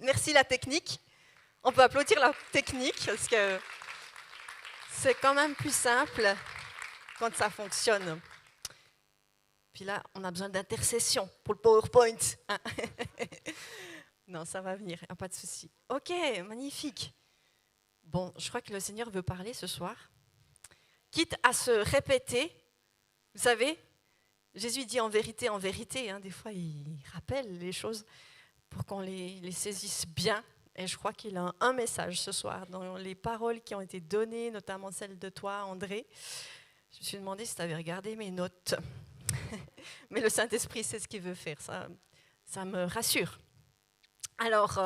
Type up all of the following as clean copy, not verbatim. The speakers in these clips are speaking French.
Merci la technique. On peut applaudir la technique parce que c'est quand même plus simple quand ça fonctionne. Puis là, on a besoin d'intercession pour le PowerPoint. Hein. Non, ça va venir, pas de souci. Ok, magnifique. Bon, je crois que le Seigneur veut parler ce soir. Quitte à se répéter, vous savez, Jésus dit en vérité, hein, des fois il rappelle les choses pour qu'on les saisisse bien. Et je crois qu'il a un message ce soir dans les paroles qui ont été données, notamment celles de toi, André. Je me suis demandé si tu avais regardé mes notes. Mais le Saint-Esprit sait ce qu'il veut faire, ça me rassure. Alors,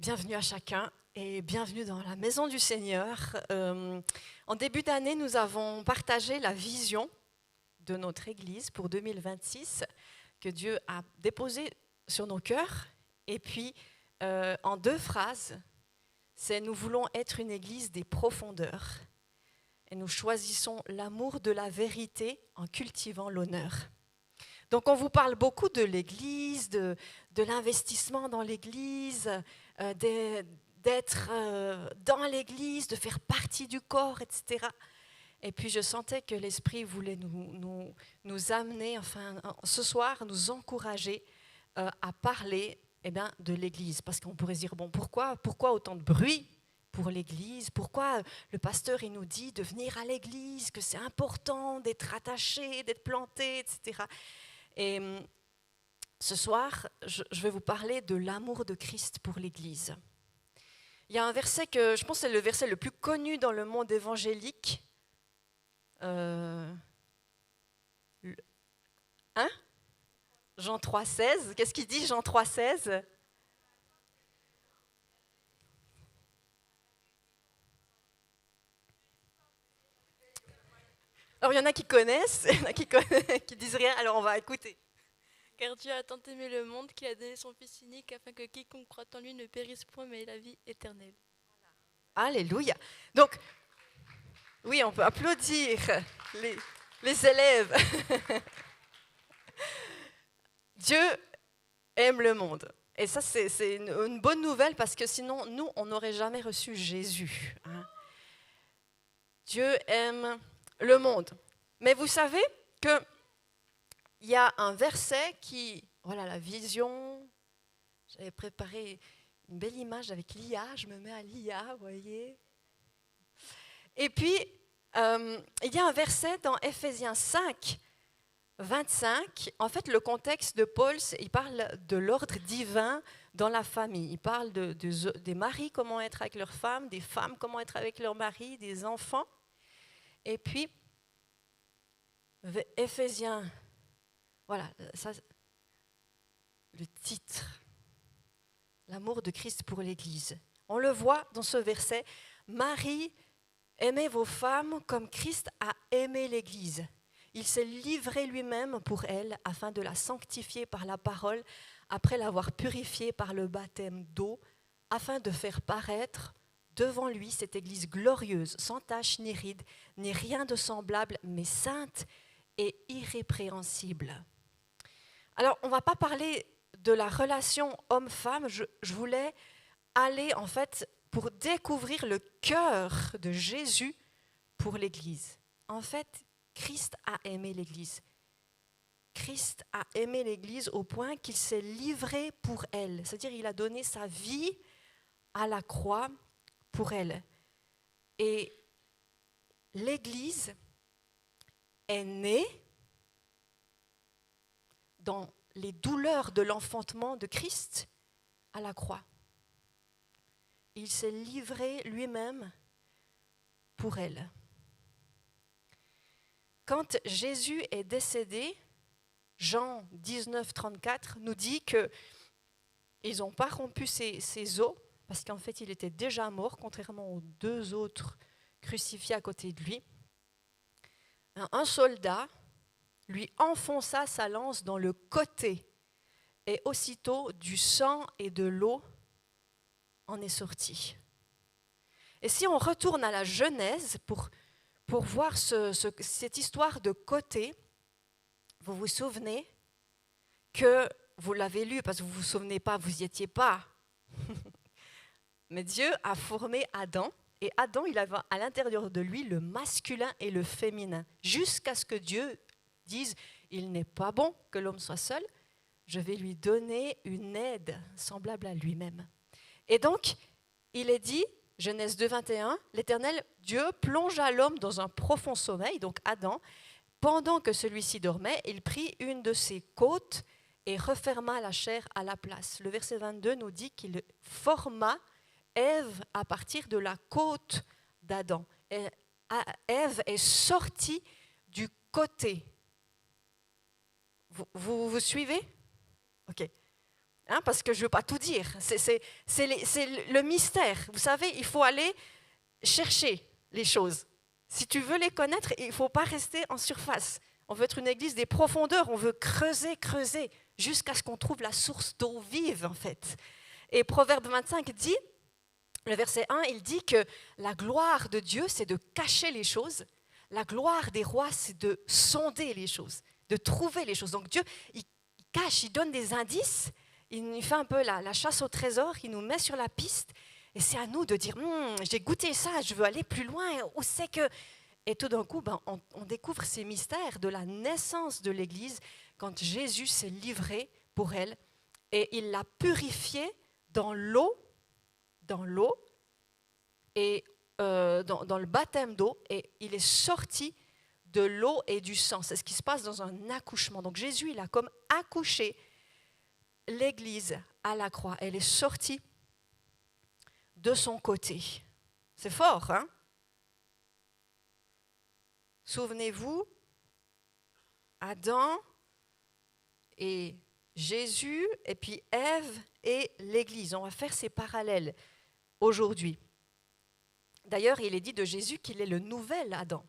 bienvenue à chacun et bienvenue dans la maison du Seigneur. En début d'année, nous avons partagé la vision de notre Église pour 2026 que Dieu a déposée sur nos cœurs. Et puis, en 2 phrases, c'est « Nous voulons être une Église des profondeurs et nous choisissons l'amour de la vérité en cultivant l'honneur ». Donc, on vous parle beaucoup de l'Église, de l'investissement dans l'Église, d'être dans l'Église, de faire partie du corps, etc. Et puis, je sentais que l'Esprit voulait nous amener, enfin, ce soir, nous encourager à parler de l'Église. Parce qu'on pourrait se dire, bon, pourquoi autant de bruit pour l'Église? Pourquoi le pasteur il nous dit de venir à l'Église, que c'est important d'être attaché, d'être planté, etc. Et ce soir, je vais vous parler de l'amour de Christ pour l'Église. Il y a un verset que je pense que c'est le verset le plus connu dans le monde évangélique. Jean 3,16. Qu'est-ce qu'il dit, Jean 3,16 ? Alors, il y en a qui connaissent, il y en a qui disent rien, alors on va écouter. Car Dieu a tant aimé le monde qu'il a donné son Fils unique afin que quiconque croit en lui ne périsse point mais ait la vie éternelle. Alléluia. Donc, oui, on peut applaudir les élèves. Dieu aime le monde. Et ça, c'est une bonne nouvelle parce que sinon, nous, on n'aurait jamais reçu Jésus. Hein. Dieu aime le monde. Mais vous savez qu'il y a un verset qui... Voilà, la vision. J'avais préparé une belle image avec Lia. Je me mets à Lia, vous voyez. Et puis, il y a un verset dans Ephésiens 5, 25, en fait, le contexte de Paul, il parle de l'ordre divin dans la famille. Il parle des maris, comment être avec leurs femmes, des femmes, comment être avec leurs maris, des enfants. Et puis, Ephésiens, voilà, ça, le titre, l'amour de Christ pour l'Église. On le voit dans ce verset, Marie, aimez vos femmes comme Christ a aimé l'Église. Il s'est livré lui-même pour elle afin de la sanctifier par la parole, après l'avoir purifiée par le baptême d'eau, afin de faire paraître devant lui cette Église glorieuse, sans tache ni ride, ni rien de semblable, mais sainte et irrépréhensible. Alors, on ne va pas parler de la relation homme-femme, je voulais aller en fait pour découvrir le cœur de Jésus pour l'Église. En fait, Christ a aimé l'Église. Christ a aimé l'Église au point qu'il s'est livré pour elle. C'est-à-dire qu'il a donné sa vie à la croix pour elle. Et l'Église est née dans les douleurs de l'enfantement de Christ à la croix. Il s'est livré lui-même pour elle. Quand Jésus est décédé, Jean 19, 34 nous dit qu'ils n'ont pas rompu ses os, parce qu'en fait il était déjà mort, contrairement aux 2 autres crucifiés à côté de lui. Un soldat lui enfonça sa lance dans le côté, et aussitôt du sang et de l'eau en est sorti. Et si on retourne à la Genèse pour voir cette histoire de côté, vous vous souvenez que vous l'avez lu parce que vous ne vous souvenez pas, vous n'y étiez pas. Mais Dieu a formé Adam, et Adam, il avait à l'intérieur de lui le masculin et le féminin, jusqu'à ce que Dieu dise, il n'est pas bon que l'homme soit seul, je vais lui donner une aide semblable à lui-même. Et donc, il est dit, Genèse 2, 21, l'Éternel Dieu plongea l'homme dans un profond sommeil, donc Adam, pendant que celui-ci dormait, il prit une de ses côtes et referma la chair à la place. Le verset 22 nous dit qu'il forma Ève à partir de la côte d'Adam. Et Ève est sortie du côté. Vous suivez? Ok. Hein, parce que je ne veux pas tout dire. C'est le mystère. Vous savez, il faut aller chercher les choses. Si tu veux les connaître, il ne faut pas rester en surface. On veut être une église des profondeurs. On veut creuser, jusqu'à ce qu'on trouve la source d'eau vive, en fait. Et Proverbe 25 dit, le verset 1, il dit que la gloire de Dieu, c'est de cacher les choses. La gloire des rois, c'est de sonder les choses, de trouver les choses. Donc Dieu, il cache, il donne des indices, il fait un peu la chasse au trésor, il nous met sur la piste. Et c'est à nous de dire, j'ai goûté ça, je veux aller plus loin. Où c'est que... Et tout d'un coup, on découvre ces mystères de la naissance de l'Église quand Jésus s'est livré pour elle et il l'a purifiée dans l'eau et dans le baptême d'eau, et il est sorti de l'eau et du sang. C'est ce qui se passe dans un accouchement. Donc Jésus, il a comme accouché l'Église à la croix. Elle est sortie de son côté. C'est fort, hein? Souvenez-vous, Adam et Jésus, et puis Ève et l'Église. On va faire ces parallèles aujourd'hui. D'ailleurs, il est dit de Jésus qu'il est le nouvel Adam.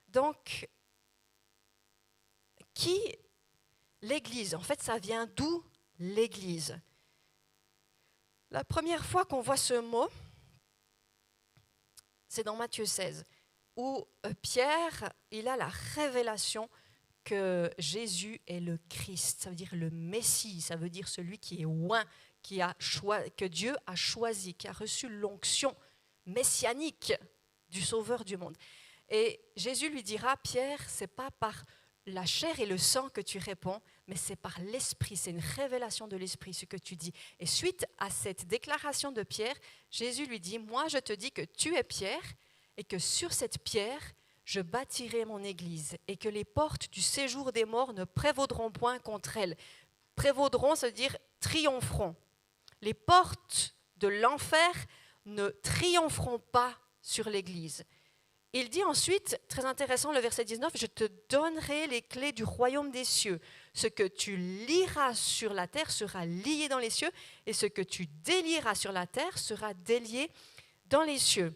Donc, qui l'Église? En fait, ça vient d'où l'Église? La première fois qu'on voit ce mot, c'est dans Matthieu 16, où Pierre, il a la révélation que Jésus est le Christ, ça veut dire le Messie, ça veut dire celui qui est oint, que Dieu a choisi, qui a reçu l'onction messianique du Sauveur du monde. Et Jésus lui dira, Pierre, c'est pas par la chair et le sang que tu réponds, mais c'est par l'Esprit, c'est une révélation de l'Esprit ce que tu dis. Et suite à cette déclaration de Pierre, Jésus lui dit, moi je te dis que tu es Pierre et que sur cette pierre, je bâtirai mon église et que les portes du séjour des morts ne prévaudront point contre elle. Prévaudront, ça veut dire triompheront. Les portes de l'enfer ne triompheront pas sur l'église. Il dit ensuite, très intéressant, le verset 19, « Je te donnerai les clés du royaume des cieux. Ce que tu lieras sur la terre sera lié dans les cieux, et ce que tu délieras sur la terre sera délié dans les cieux. »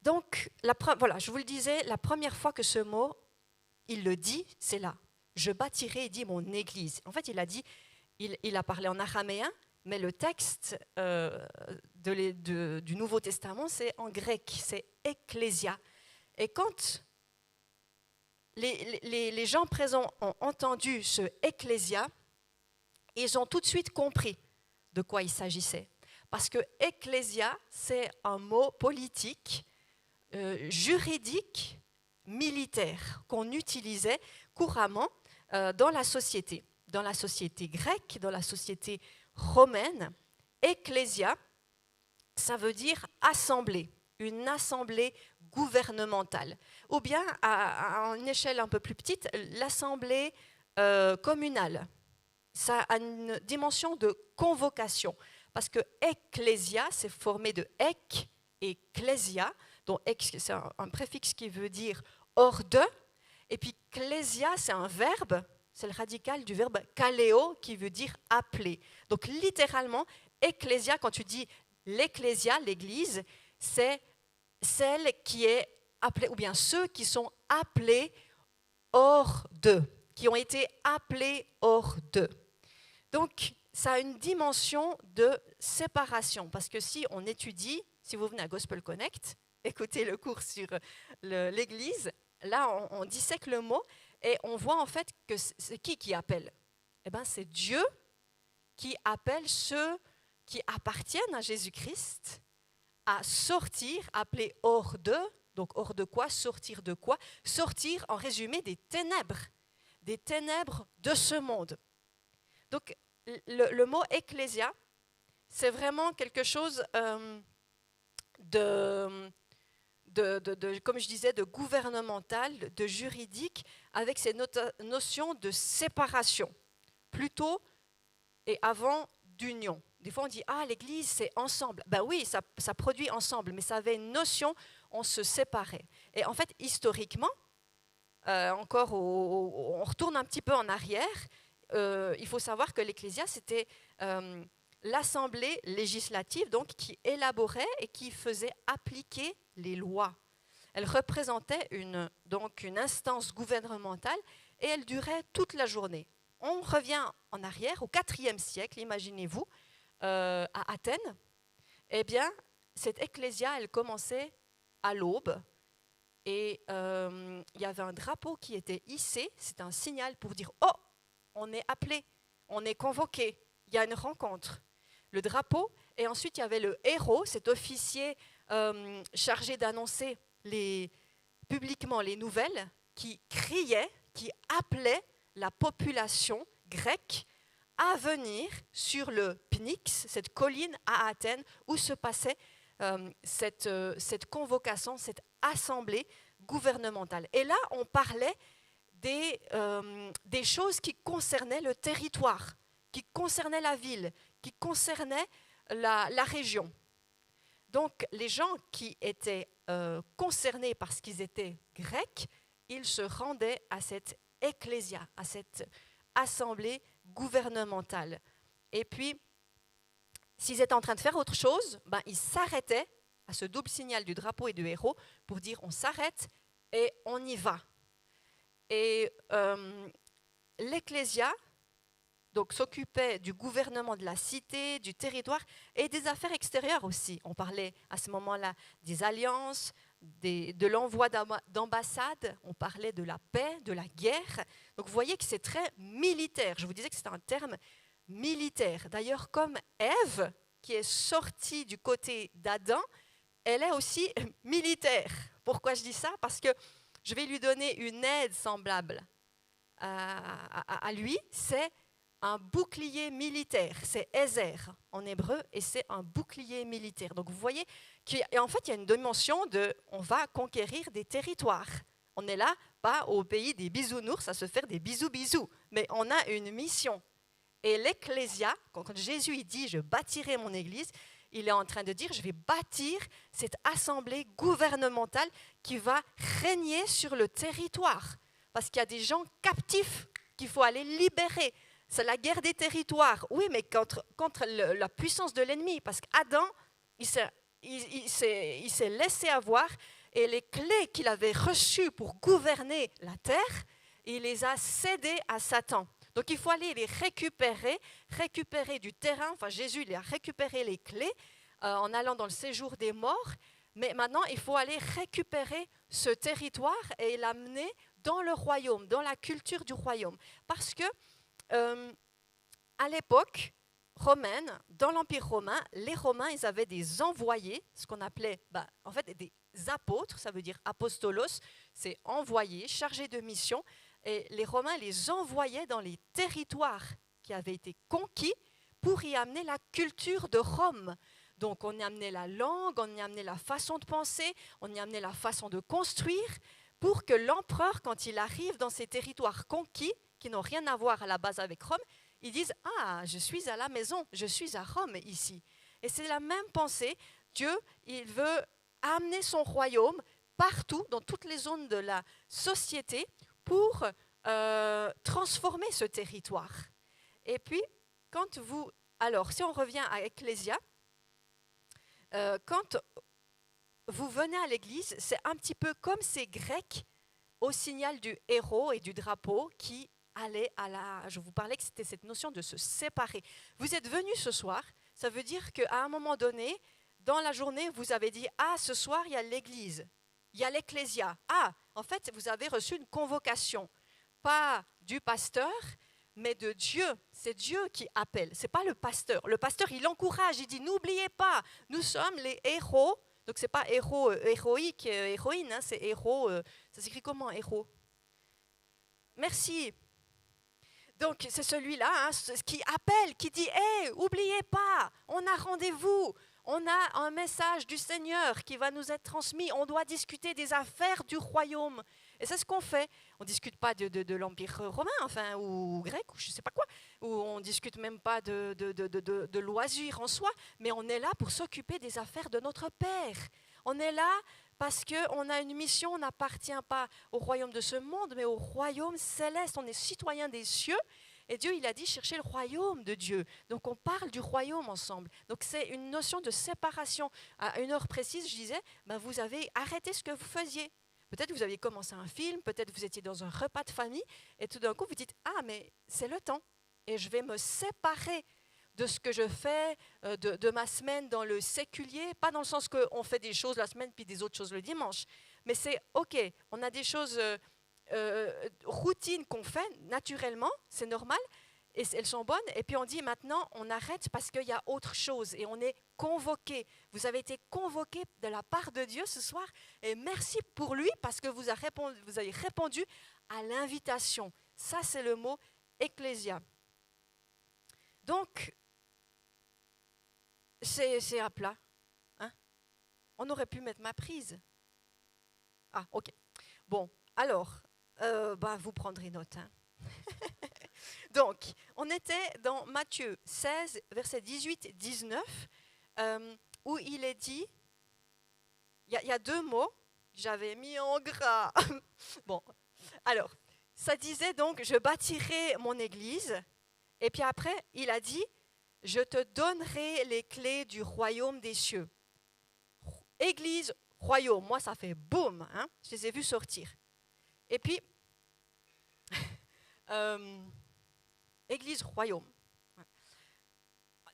Donc, voilà, je vous le disais, la première fois que ce mot, il le dit, c'est là. « Je bâtirai, il dit, mon église. » En fait, il a parlé en araméen, mais le texte du Nouveau Testament, c'est en grec, c'est « ecclésia ». Et quand les gens présents ont entendu ce « ecclésia », ils ont tout de suite compris de quoi il s'agissait. Parce que « ecclésia », c'est un mot politique, juridique, militaire, qu'on utilisait couramment dans la société grecque, dans la société romaine. Ecclésia, ça veut dire assemblée, une assemblée gouvernementale, ou bien à une échelle un peu plus petite, l'assemblée communale. Ça a une dimension de convocation, parce que ecclésia, c'est formé de ek et clésia, dont ek, c'est un préfixe qui veut dire hors de, et puis clésia, c'est un verbe, c'est le radical du verbe kaleo, qui veut dire appeler. Donc littéralement, ecclésia, quand tu dis l'ecclésia, l'église, c'est celle qui est appelée, ou bien ceux qui sont appelés hors d'eux, qui ont été appelés hors d'eux. Donc, ça a une dimension de séparation, parce que si on étudie, si vous venez à Gospel Connect, écoutez le cours sur l'église, là on dissèque le mot, Et on voit en fait que c'est qui appelle? Eh bien, c'est Dieu qui appelle ceux qui appartiennent à Jésus-Christ à sortir, appelés hors d'eux. Donc hors de quoi? Sortir de quoi? Sortir, en résumé, des ténèbres de ce monde. Donc le mot ecclésia, c'est vraiment quelque chose comme je disais, de gouvernemental, de juridique, avec ces notions de séparation, plutôt et avant d'union. Des fois, on dit « Ah, l'Église, c'est ensemble ». Ben oui, ça produit ensemble, mais ça avait une notion, on se séparait. Et en fait, historiquement, on retourne un petit peu en arrière, il faut savoir que l'Ecclésia, c'était l'assemblée législative donc, qui élaborait et qui faisait appliquer les lois. Elle représentait une instance gouvernementale et elle durait toute la journée. On revient en arrière au IVe siècle, imaginez-vous, à Athènes. Eh bien, cette ecclésia, elle commençait à l'aube et il y avait un drapeau qui était hissé. C'était un signal pour dire « Oh, on est appelé, on est convoqué, il y a une rencontre ». Le drapeau, et ensuite il y avait le héros, cet officier chargé d'annoncer publiquement les nouvelles, qui criait, qui appelait la population grecque à venir sur le Pnyx, cette colline à Athènes, où se passait cette convocation, cette assemblée gouvernementale. Et là, on parlait des choses qui concernaient le territoire, qui concernaient la ville, qui concernaient la région. Donc, les gens qui étaient concernés parce qu'ils étaient grecs, ils se rendaient à cette ecclésia, à cette assemblée gouvernementale. Et puis, s'ils étaient en train de faire autre chose, ben, ils s'arrêtaient à ce double signal du drapeau et du héros pour dire on s'arrête et on y va. Et l'ecclésia donc, s'occupait du gouvernement de la cité, du territoire et des affaires extérieures aussi. On parlait à ce moment-là des alliances, de l'envoi d'ambassades, on parlait de la paix, de la guerre. Donc vous voyez que c'est très militaire. Je vous disais que c'est un terme militaire. D'ailleurs, comme Ève, qui est sortie du côté d'Adam, elle est aussi militaire. Pourquoi je dis ça? Parce que je vais lui donner une aide semblable à lui, c'est un bouclier militaire, c'est Ezer en hébreu, et c'est un bouclier militaire. Donc vous voyez qu'en fait, il y a une dimension de on va conquérir des territoires. On n'est là pas au pays des bisounours à se faire des bisous, mais on a une mission. Et l'ecclésia, quand Jésus dit « je bâtirai mon église », il est en train de dire « je vais bâtir cette assemblée gouvernementale qui va régner sur le territoire ». Parce qu'il y a des gens captifs qu'il faut aller libérer. C'est la guerre des territoires. Oui, mais contre la puissance de l'ennemi. Parce qu'Adam, il s'est laissé avoir et les clés qu'il avait reçues pour gouverner la terre, il les a cédées à Satan. Donc il faut aller les récupérer du terrain. Enfin, Jésus il a récupéré les clés en allant dans le séjour des morts. Mais maintenant, il faut aller récupérer ce territoire et l'amener dans le royaume, dans la culture du royaume. Parce que à l'époque romaine, dans l'Empire romain, les Romains, ils avaient des envoyés, ce qu'on appelait en fait des apôtres, ça veut dire apostolos, c'est envoyé, chargé de mission, et les Romains les envoyaient dans les territoires qui avaient été conquis pour y amener la culture de Rome. Donc on y amenait la langue, on y amenait la façon de penser, on y amenait la façon de construire, pour que l'empereur, quand il arrive dans ces territoires conquis, qui n'ont rien à voir à la base avec Rome, ils disent « Ah, je suis à la maison, je suis à Rome ici ». Et c'est la même pensée. Dieu, il veut amener son royaume partout, dans toutes les zones de la société, pour transformer ce territoire. Et puis, alors, si on revient à Ecclésia, quand vous venez à l'église, c'est un petit peu comme ces Grecs au signal du héros et du drapeau qui allaient je vous parlais que c'était cette notion de se séparer. Vous êtes venus ce soir, ça veut dire qu'à un moment donné, dans la journée, vous avez dit « Ah, ce soir, il y a l'église, il y a l'ecclésia. Ah, en fait, vous avez reçu une convocation. pas du pasteur, mais de Dieu. C'est Dieu qui appelle, ce n'est pas le pasteur. Le pasteur, il encourage, il dit, n'oubliez pas, nous sommes les héros. Donc, ce n'est pas héros héroïque, héroïne, hein, c'est héros. Ça s'écrit comment, héros? Merci. Donc, c'est celui-là hein, qui appelle, qui dit, hé, n'oubliez pas, on a rendez-vous. On a un message du Seigneur qui va nous être transmis. On doit discuter des affaires du royaume. Et c'est ce qu'on fait. On ne discute pas de l'Empire romain, enfin, ou grec, ou je ne sais pas quoi. Ou on ne discute même pas de loisirs en soi. Mais on est là pour s'occuper des affaires de notre Père. On est là parce qu'on a une mission. On n'appartient pas au royaume de ce monde, mais au royaume céleste. On est citoyen des cieux. Et Dieu, il a dit chercher le royaume de Dieu. Donc on parle du royaume ensemble. Donc c'est une notion de séparation. À une heure précise, je disais, vous avez arrêté ce que vous faisiez. Peut-être vous aviez commencé un film, peut-être vous étiez dans un repas de famille, et tout d'un coup vous dites, ah mais c'est le temps. Et je vais me séparer de ce que je fais, de ma semaine dans le séculier, pas dans le sens qu'on fait des choses la semaine puis des autres choses le dimanche. Mais c'est ok, on a des choses... routines qu'on fait naturellement, c'est normal, et elles sont bonnes, et puis on dit maintenant on arrête parce qu'il y a autre chose, et on est convoqué. Vous avez été convoqué de la part de Dieu ce soir, et merci pour lui parce que vous avez répondu à l'invitation. Ça c'est le mot ecclésia. Donc, c'est à plat. Hein? On aurait pu mettre ma prise. Ah, ok. Bon, alors... vous prendrez note. Hein. Donc, on était dans Matthieu 16, versets 18-19, où il est dit, il y a deux mots que j'avais mis en gras. Bon, alors, ça disait donc, je bâtirai mon église, et puis après, il a dit, je te donnerai les clés du royaume des cieux. Église, royaume, moi ça fait boum, hein, je les ai vus sortir. Et puis, Église royaume.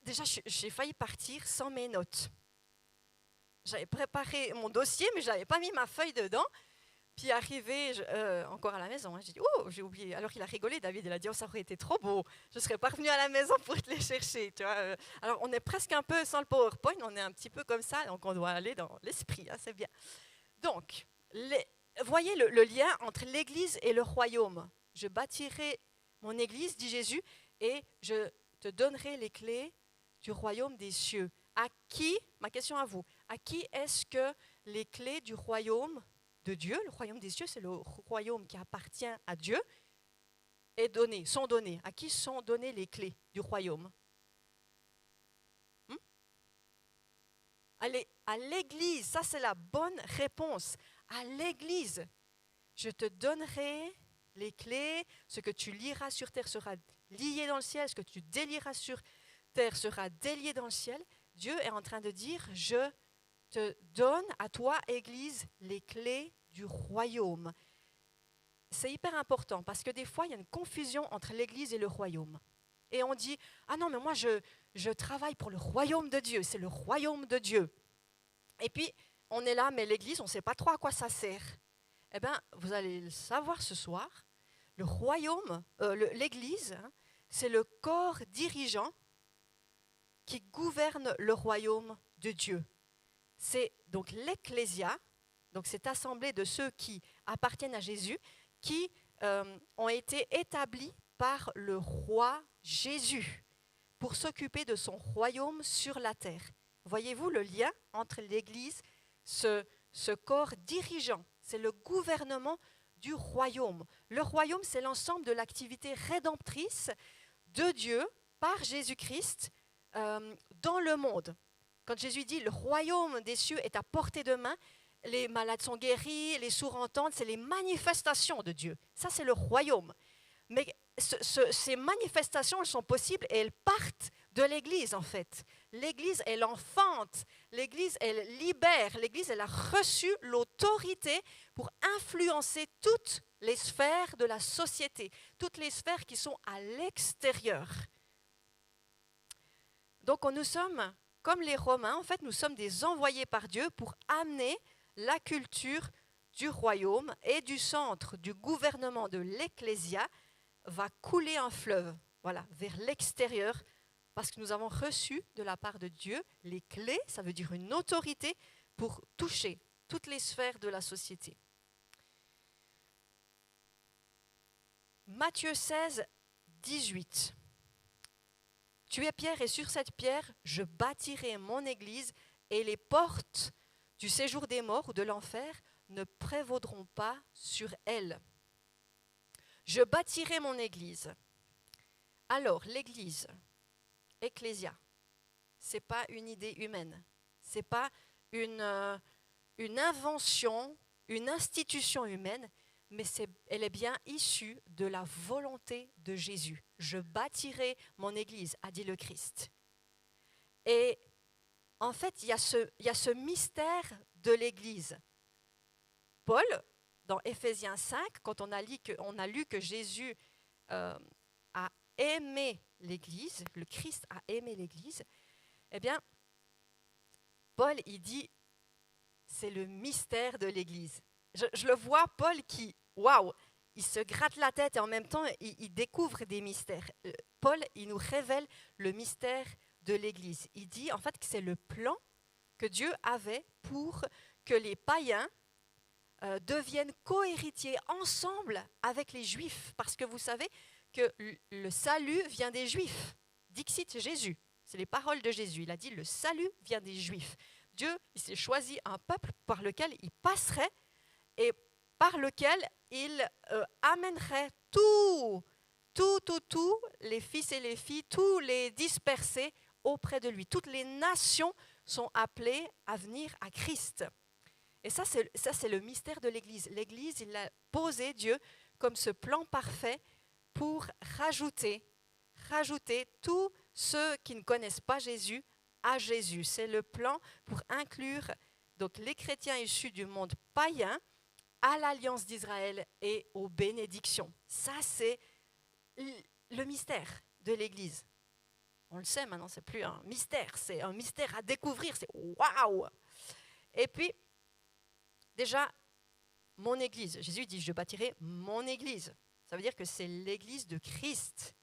Déjà, j'ai failli partir sans mes notes. J'avais préparé mon dossier, mais je n'avais pas mis ma feuille dedans. Puis arrivé encore à la maison, hein, j'ai dit, oh, j'ai oublié. Alors il a rigolé, David, il a dit, oh, ça aurait été trop beau. Je ne serais pas revenue à la maison pour te les chercher. Tu vois. Alors on est presque un peu sans le PowerPoint, on est un petit peu comme ça, donc on doit aller dans l'esprit, hein, c'est bien. Donc, voyez le lien entre l'Église et le royaume. Je bâtirai mon Église, dit Jésus, et je te donnerai les clés du royaume des cieux. À qui, ma question à vous, à qui est-ce que les clés du royaume de Dieu, le royaume des cieux, c'est le royaume qui appartient à Dieu, sont données? À qui sont données les clés du royaume? Allez, à l'Église, ça c'est la bonne réponse. À l'Église, je te donnerai les clés, ce que tu liras sur terre sera lié dans le ciel, ce que tu délieras sur terre sera délié dans le ciel. Dieu est en train de dire, je te donne à toi, Église, les clés du royaume. C'est hyper important parce que des fois, il y a une confusion entre l'Église et le royaume. Et on dit, ah non, mais moi, je travaille pour le royaume de Dieu, c'est le royaume de Dieu. Et puis, on est là, mais l'Église, on ne sait pas trop à quoi ça sert. Eh bien, vous allez le savoir ce soir, le royaume, l'Église, hein, c'est le corps dirigeant qui gouverne le royaume de Dieu. C'est donc l'Ecclésia, donc cette assemblée de ceux qui appartiennent à Jésus, qui ont été établis par le roi Jésus pour s'occuper de son royaume sur la terre. Voyez-vous le lien entre l'Église, ce corps dirigeant, c'est le gouvernement du royaume. Le royaume, c'est l'ensemble de l'activité rédemptrice de Dieu par Jésus-Christ dans le monde. Quand Jésus dit « le royaume des cieux est à portée de main », les malades sont guéris, les sourds entendent, c'est les manifestations de Dieu. Ça, c'est le royaume. Mais ces manifestations, elles sont possibles et elles partent de l'Église, en fait. L'Église, elle enfante, l'Église, elle libère, l'Église, elle a reçu l'autorité pour influencer toutes les sphères de la société, toutes les sphères qui sont à l'extérieur. Donc, nous sommes, comme les Romains, en fait, nous sommes des envoyés par Dieu pour amener la culture du royaume et du centre du gouvernement de l'Ecclésia va couler un fleuve, voilà, vers l'extérieur, parce que nous avons reçu de la part de Dieu les clés, ça veut dire une autorité pour toucher toutes les sphères de la société. Matthieu 16, 18. Tu es Pierre et sur cette pierre, je bâtirai mon église et les portes du séjour des morts ou de l'enfer ne prévaudront pas sur elle. Je bâtirai mon église. Alors, l'église, ecclésia, ce n'est pas une idée humaine, ce n'est pas une invention, une institution humaine, mais elle est bien issue de la volonté de Jésus. Je bâtirai mon église, a dit le Christ. Et en fait, il y a ce mystère de l'église. Paul, dans Éphésiens 5, quand on a lu que Jésus a aimé l'église, le Christ a aimé l'église, eh bien, Paul, il dit, c'est le mystère de l'église. Je le vois, Paul, qui, waouh, il se gratte la tête et en même temps, il découvre des mystères. Paul, il nous révèle le mystère de l'église. Il dit, en fait, que c'est le plan que Dieu avait pour que les païens deviennent cohéritiers ensemble avec les Juifs. Parce que vous savez que le salut vient des Juifs. Dixit Jésus. C'est les paroles de Jésus. Il a dit, le salut vient des Juifs. Dieu, il s'est choisi un peuple par lequel il passerait et par lequel il amènerait tous les fils et les filles, tous les dispersés auprès de lui. Toutes les nations sont appelées à venir à Christ. Et ça, c'est le mystère de l'Église. L'Église, il a posé Dieu comme ce plan parfait pour rajouter tous ceux qui ne connaissent pas Jésus à Jésus. C'est le plan pour inclure donc, les chrétiens issus du monde païen à l'alliance d'Israël et aux bénédictions. Ça, c'est le mystère de l'Église. On le sait maintenant, c'est plus un mystère, c'est un mystère à découvrir, c'est waouh! Et puis, déjà, mon Église. Jésus dit, je bâtirai mon Église. Ça veut dire que c'est l'Église de Christ.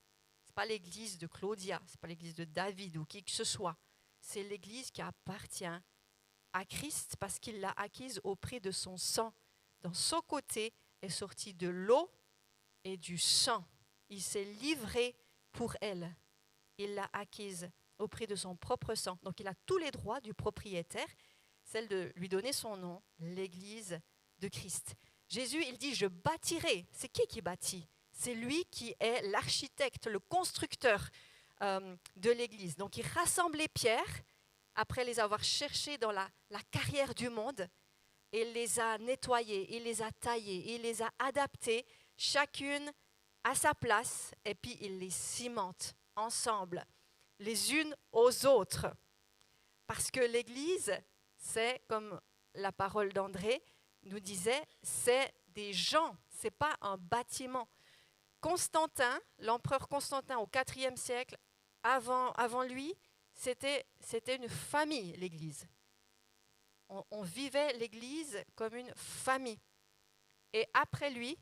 Ce n'est pas l'Église de Claudia, ce n'est pas l'Église de David ou qui que ce soit. C'est l'Église qui appartient à Christ parce qu'il l'a acquise au prix de son sang. Dans son côté est sorti de l'eau et du sang. Il s'est livré pour elle. Il l'a acquise au prix de son propre sang. Donc il a tous les droits du propriétaire, celle de lui donner son nom, l'Église de Christ. Jésus, il dit, je bâtirai. C'est qui bâtit? C'est lui qui est l'architecte, le constructeur de l'Église. Donc il rassemble les pierres, après les avoir cherchées dans la carrière du monde, il les a nettoyées, il les a taillées, il les a adaptées, chacune à sa place, et puis il les cimente ensemble, les unes aux autres. Parce que l'Église, c'est, comme la parole d'André nous disait, c'est des gens, ce n'est pas un bâtiment. Constantin, l'empereur Constantin au IVe siècle, avant lui, c'était une famille, l'Église. On vivait l'Église comme une famille. Et après lui,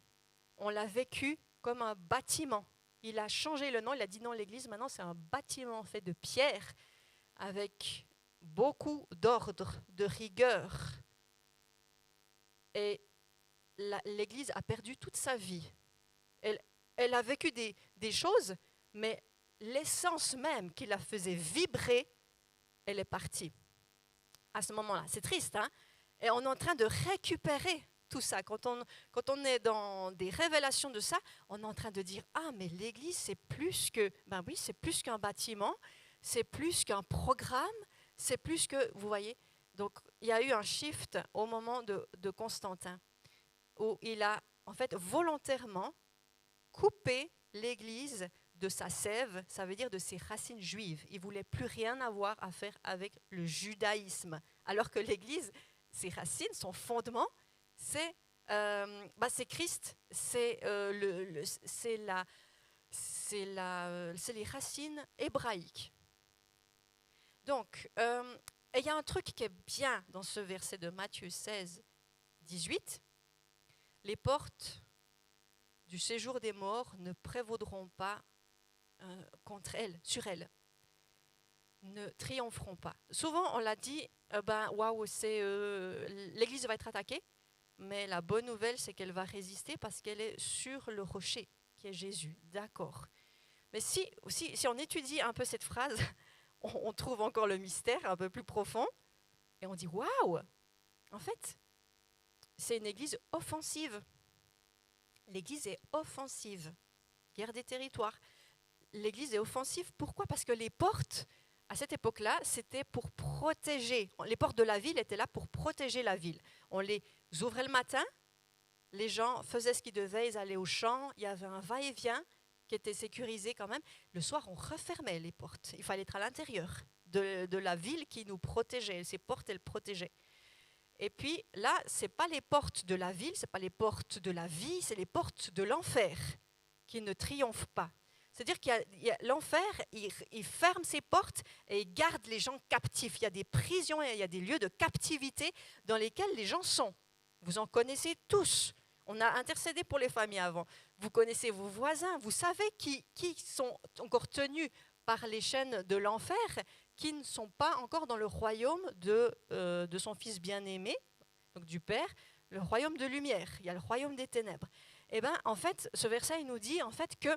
on l'a vécu comme un bâtiment. Il a changé le nom, il a dit non, l'Église, maintenant c'est un bâtiment fait de pierre, avec beaucoup d'ordre, de rigueur. Et l'Église a perdu toute sa vie. Elle a vécu des choses, mais l'essence même qui la faisait vibrer, elle est partie. À ce moment-là, c'est triste, hein? Et on est en train de récupérer tout ça. Quand on est dans des révélations de ça, on est en train de dire, ah, mais l'Église, c'est plus que, ben oui, c'est plus qu'un bâtiment, c'est plus qu'un programme, c'est plus que, vous voyez. Donc, il y a eu un shift au moment de Constantin, où il a, en fait, volontairement coupé l'Église de sa sève, ça veut dire de ses racines juives. Il ne voulait plus rien avoir à faire avec le judaïsme. Alors que l'Église, ses racines, son fondement, c'est Christ, c'est les racines hébraïques. Donc, il y a un truc qui est bien dans ce verset de Matthieu 16, 18, les portes du séjour des morts ne prévaudront pas contre elle, sur elle, ne triompheront pas. Souvent, on l'a dit, waouh, l'Église va être attaquée, mais la bonne nouvelle, c'est qu'elle va résister parce qu'elle est sur le rocher, qui est Jésus. D'accord. Mais si on étudie un peu cette phrase, on trouve encore le mystère un peu plus profond, et on dit, waouh, en fait, c'est une Église offensive. L'Église est offensive. Guerre des territoires. L'Église est offensive. Pourquoi ? Parce que les portes, à cette époque-là, c'était pour protéger. Les portes de la ville étaient là pour protéger la ville. On les ouvrait le matin, les gens faisaient ce qu'ils devaient, ils allaient au champ, il y avait un va-et-vient qui était sécurisé quand même. Le soir, on refermait les portes. Il fallait être à l'intérieur de la ville qui nous protégeait. Ces portes, elles protégeaient. Et puis là, ce n'est pas les portes de la ville, ce n'est pas les portes de la vie, c'est les portes de l'enfer qui ne triomphent pas. C'est-à-dire qu'il y a l'enfer, il ferme ses portes et il garde les gens captifs. Il y a des prisons et il y a des lieux de captivité dans lesquels les gens sont. Vous en connaissez tous. On a intercédé pour les familles avant. Vous connaissez vos voisins, vous savez qui sont encore tenus par les chaînes de l'enfer, qui ne sont pas encore dans le royaume de son Fils bien-aimé, donc du Père, le royaume de lumière. Il y a le royaume des ténèbres. Et bien, en fait, ce verset, il nous dit en fait que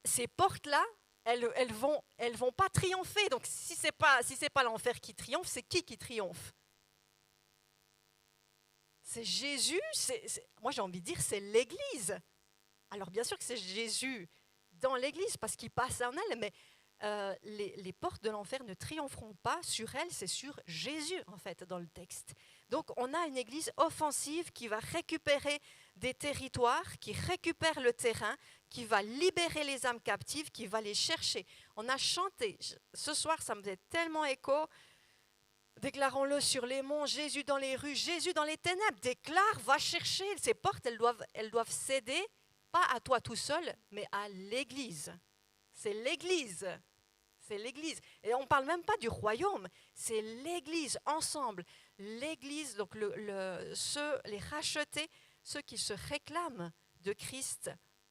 ces portes-là, elles vont pas triompher. Donc, si c'est pas l'enfer qui triomphe, c'est qui triomphe ? C'est Jésus. Moi, j'ai envie de dire, c'est l'Église. Alors, bien sûr que c'est Jésus dans l'Église parce qu'il passe en elle, mais les portes de l'enfer ne triompheront pas sur elle, c'est sur Jésus en fait dans le texte. Donc on a une Église offensive qui va récupérer des territoires, qui récupère le terrain, qui va libérer les âmes captives, qui va les chercher. On a chanté, ce soir ça me faisait tellement écho, déclarons-le sur les monts, Jésus dans les rues, Jésus dans les ténèbres, déclare, va chercher, ces portes elles doivent céder, pas à toi tout seul, mais à l'Église. C'est l'Église. C'est l'Église. Et on ne parle même pas du royaume, c'est l'Église ensemble. L'Église, donc les rachetés, ceux qui se réclament de Christ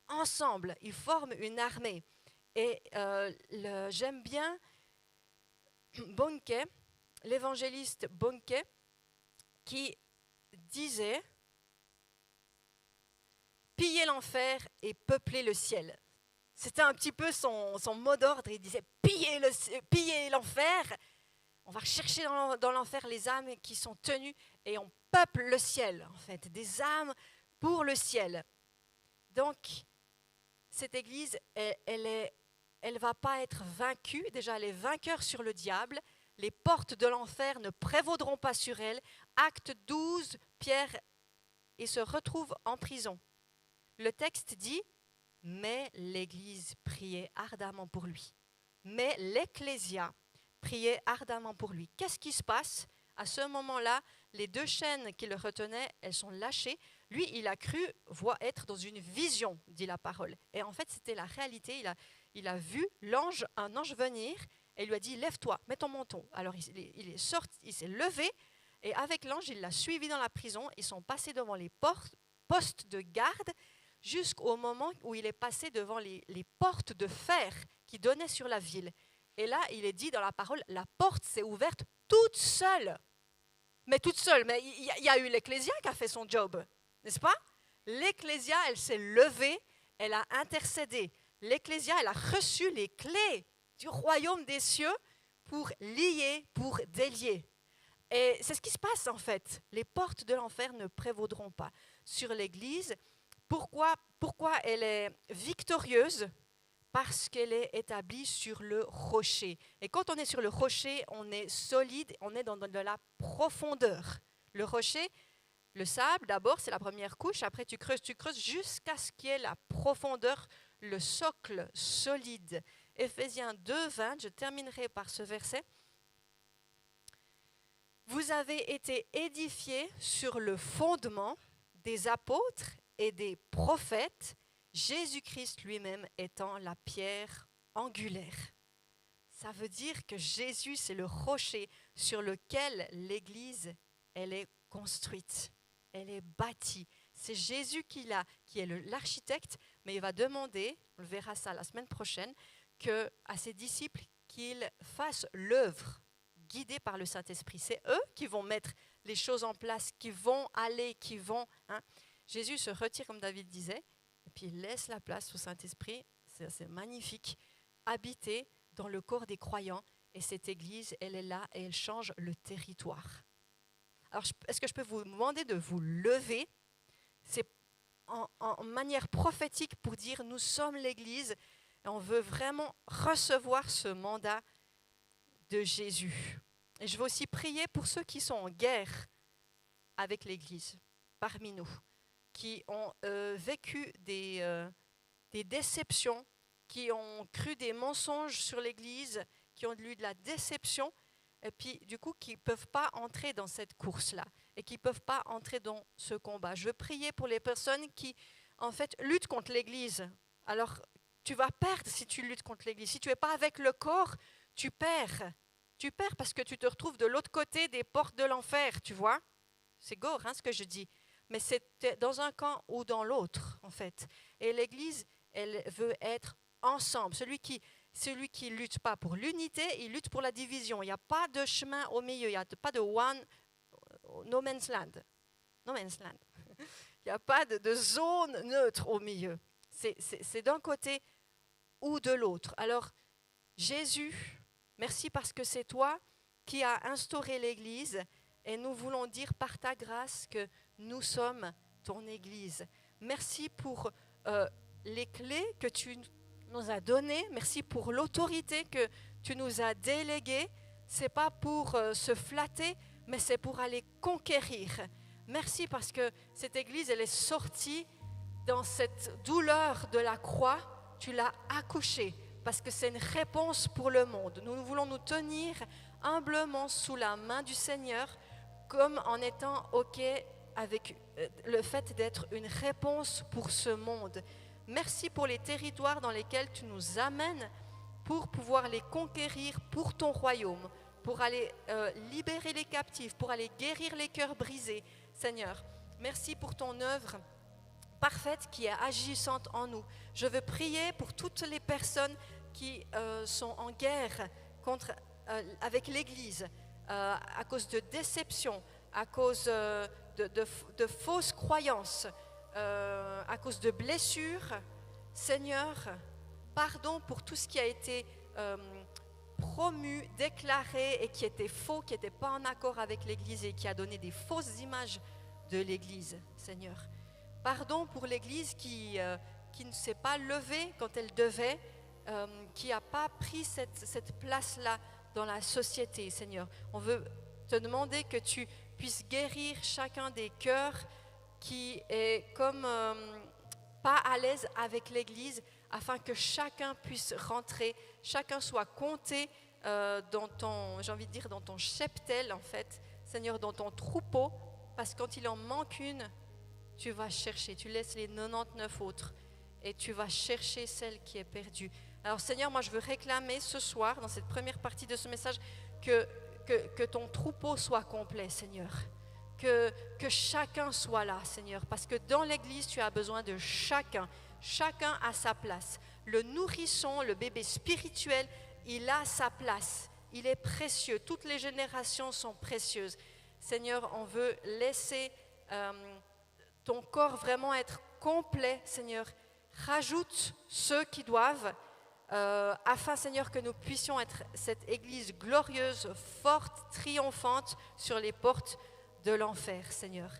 ensemble, ils forment une armée. Et j'aime bien Bonnke, l'évangéliste Bonnke, qui disait « Piller l'enfer et peupler le ciel ». C'était un petit peu son mot d'ordre. Il disait « Piller l'enfer ». On va chercher dans l'enfer les âmes qui sont tenues et on peuple le ciel, en fait, des âmes pour le ciel. Donc, cette Église, elle va pas être vaincue. Déjà, elle est vainqueur sur le diable. Les portes de l'enfer ne prévaudront pas sur elle. Acte 12, Pierre, il se retrouve en prison. Le texte dit « Mais l'Église priait ardemment pour lui. » Mais l'Ecclésia priait ardemment pour lui. Qu'est-ce qui se passe ? À ce moment-là, les 2 chaînes qui le retenaient, elles sont lâchées. Lui, il a cru être dans une vision, dit la parole. Et en fait, c'était la réalité. Il a vu un ange venir et il lui a dit « Lève-toi, mets ton manteau ». Alors, il est sorti, il s'est levé et avec l'ange, il l'a suivi dans la prison. Ils sont passés devant les postes de garde jusqu'au moment où il est passé devant les portes de fer qui donnaient sur la ville. Et là, il est dit dans la parole, la porte s'est ouverte toute seule. Mais toute seule, mais il y a eu l'Ecclésia qui a fait son job, n'est-ce pas ? L'Ecclésia, elle s'est levée, elle a intercédé. L'Ecclésia, elle a reçu les clés du royaume des cieux pour lier, pour délier. Et c'est ce qui se passe en fait. Les portes de l'enfer ne prévaudront pas sur l'Église. Pourquoi elle est victorieuse ? Parce qu'elle est établie sur le rocher. Et quand on est sur le rocher, on est solide, on est dans de la profondeur. Le rocher, le sable, d'abord, c'est la première couche. Après, tu creuses jusqu'à ce qu'il y ait la profondeur, le socle solide. Éphésiens 2, 20, je terminerai par ce verset. Vous avez été édifiés sur le fondement des apôtres et des prophètes, Jésus-Christ lui-même étant la pierre angulaire. Ça veut dire que Jésus, c'est le rocher sur lequel l'Église, elle est construite. elle est bâtie. C'est Jésus qui est l'architecte, mais il va demander, on verra ça la semaine prochaine, à ses disciples qu'ils fassent l'œuvre guidés par le Saint-Esprit. C'est eux qui vont mettre les choses en place, qui vont aller, qui vont... Jésus se retire, comme David disait, et puis il laisse la place au Saint-Esprit. C'est magnifique. Habiter dans le corps des croyants. Et cette église, elle est là et elle change le territoire. Alors, est-ce que je peux vous demander de vous lever? C'est en manière prophétique pour dire, nous sommes l'église et on veut vraiment recevoir ce mandat de Jésus. Et je veux aussi prier pour ceux qui sont en guerre avec l'Église, parmi nous, qui ont vécu des déceptions, qui ont cru des mensonges sur l'Église, qui ont eu de la déception, et puis du coup qui ne peuvent pas entrer dans cette course-là, et qui ne peuvent pas entrer dans ce combat. Je veux prier pour les personnes qui, en fait, luttent contre l'Église. Alors, tu vas perdre si tu luttes contre l'Église. Si tu n'es pas avec le corps, tu perds. Tu perds parce que tu te retrouves de l'autre côté des portes de l'enfer, tu vois. C'est gore, ce que je dis. Mais c'est dans un camp ou dans l'autre, en fait. Et l'Église, elle veut être ensemble. Celui qui lutte pas pour l'unité, il lutte pour la division. Il n'y a pas de chemin au milieu. Il n'y a pas de no man's land. No man's land. Il n'y a pas de zone neutre au milieu. C'est d'un côté ou de l'autre. Alors, Jésus, merci parce que c'est toi qui as instauré l'Église et nous voulons dire par ta grâce que nous sommes ton Église. Merci pour les clés que tu nous as données. Merci pour l'autorité que tu nous as déléguée. Ce n'est pas pour se flatter, mais c'est pour aller conquérir. Merci parce que cette Église, elle est sortie dans cette douleur de la croix. Tu l'as accouchée parce que c'est une réponse pour le monde. Nous voulons nous tenir humblement sous la main du Seigneur, comme en étant OK avec le fait d'être une réponse pour ce monde. Merci pour les territoires dans lesquels tu nous amènes pour pouvoir les conquérir pour ton royaume, pour aller libérer les captifs, pour aller guérir les cœurs brisés. Seigneur, merci pour ton œuvre parfaite qui est agissante en nous. Je veux prier pour toutes les personnes qui sont en guerre avec l'Église à cause de déception, à cause de fausses croyances, à cause de blessures. Seigneur, pardon pour tout ce qui a été promu, déclaré et qui était faux, qui n'était pas en accord avec l'Église et qui a donné des fausses images de l'Église, Seigneur. Pardon pour l'Église qui ne s'est pas levée quand elle devait, qui n'a pas pris cette place-là dans la société, Seigneur. On veut te demander que tu puisses guérir chacun des cœurs qui est comme pas à l'aise avec l'Église, afin que chacun puisse rentrer, chacun soit compté dans ton cheptel, en fait, Seigneur, dans ton troupeau, parce que quand il en manque une, tu vas chercher, tu laisses les 99 autres et tu vas chercher celle qui est perdue. Alors Seigneur, moi je veux réclamer ce soir, dans cette première partie de ce message, que ton troupeau soit complet, Seigneur. Que chacun soit là, Seigneur, parce que dans l'Église, tu as besoin de chacun. Chacun a sa place. Le nourrisson, le bébé spirituel, il a sa place. Il est précieux. Toutes les générations sont précieuses. Seigneur, on veut laisser ton corps vraiment être complet, Seigneur. Rajoute ceux qui doivent, afin, Seigneur, que nous puissions être cette Église glorieuse, forte, triomphante sur les portes de l'enfer, Seigneur.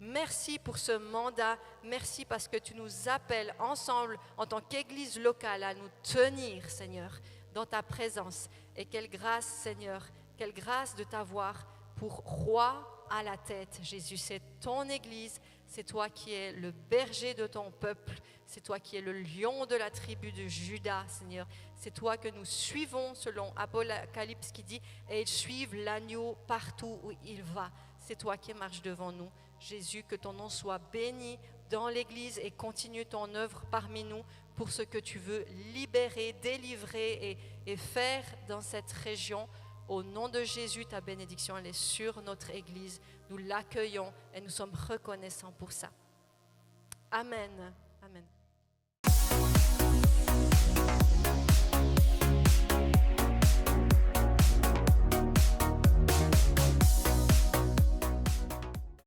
Merci pour ce mandat. Merci parce que tu nous appelles ensemble en tant qu'Église locale à nous tenir, Seigneur, dans ta présence. Et quelle grâce, Seigneur, quelle grâce de t'avoir pour roi à la tête. Jésus, c'est ton Église, c'est toi qui es le berger de ton peuple, c'est toi qui es le lion de la tribu de Juda, Seigneur. C'est toi que nous suivons selon Apocalypse qui dit « Et ils suivent l'agneau partout où il va ». C'est toi qui marches devant nous. Jésus, que ton nom soit béni dans l'Église et continue ton œuvre parmi nous pour ce que tu veux libérer, délivrer et faire dans cette région Au nom de Jésus, ta bénédiction, elle est sur notre Église. Nous l'accueillons et nous sommes reconnaissants pour ça. Amen. Amen.